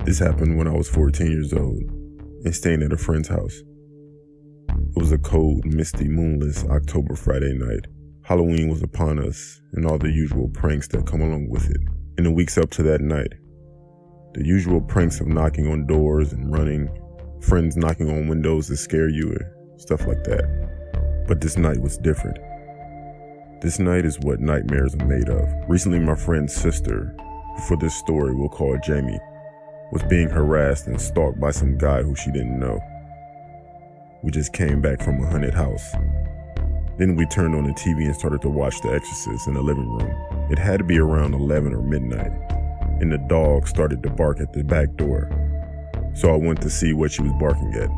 This happened when I was 14 years old and staying at a friend's house. It was a cold, misty, moonless October Friday night. Halloween was upon us and all the usual pranks that come along with it. In the weeks up to that night, the usual pranks of knocking on doors and running, friends knocking on windows to scare you, stuff like that. But this night was different. This night is what nightmares are made of. Recently, my friend's sister, who for this story we'll call Jamie, was being harassed and stalked by some guy who she didn't know. We just came back from a haunted house. Then we turned on the TV and started to watch The Exorcist in the living room. It had to be around 11 or midnight, and the dog started to bark at the back door. So I went to see what she was barking at,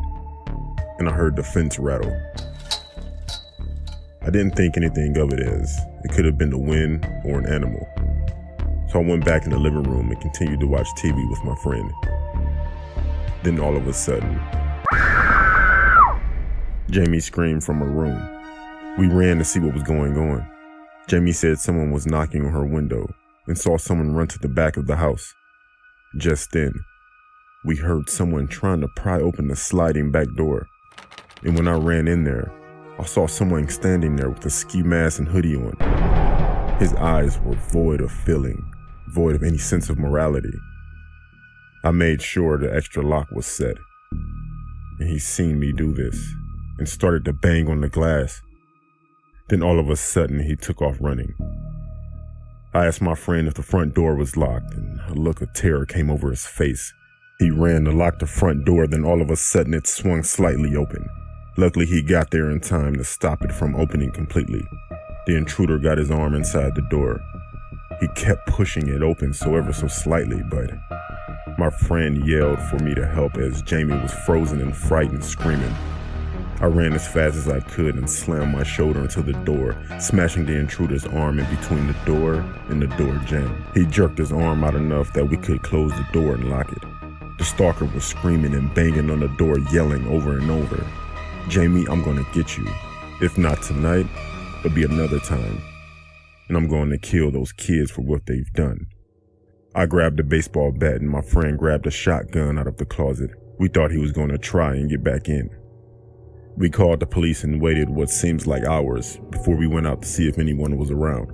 and I heard the fence rattle. I didn't think anything of it as it could have been the wind or an animal. So I went back in the living room and continued to watch TV with my friend. Then all of a sudden, Jamie screamed from her room. We ran to see what was going on. Jamie said someone was knocking on her window and saw someone run to the back of the house. Just then, we heard someone trying to pry open the sliding back door. And when I ran in there, I saw someone standing there with a ski mask and hoodie on. His eyes were void of feeling, void of any sense of morality. I made sure the extra lock was set, and he seen me do this and started to bang on the glass. Then all of a sudden, he took off running. I asked my friend if the front door was locked, and a look of terror came over his face. He ran to lock the front door, then all of a sudden it swung slightly open. Luckily, he got there in time to stop it from opening completely. The intruder got his arm inside the door. He kept pushing it open so ever so slightly, but my friend yelled for me to help as Jamie was frozen and frightened, screaming. I ran as fast as I could and slammed my shoulder into the door, smashing the intruder's arm in between the door and the door jamb. He jerked his arm out enough that we could close the door and lock it. The stalker was screaming and banging on the door, yelling over and over, "Jamie, I'm gonna get you. If not tonight, it'll be another time. And I'm going to kill those kids for what they've done." I grabbed a baseball bat and my friend grabbed a shotgun out of the closet. We thought he was going to try and get back in. We called the police and waited what seems like hours before we went out to see if anyone was around.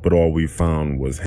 But all we found was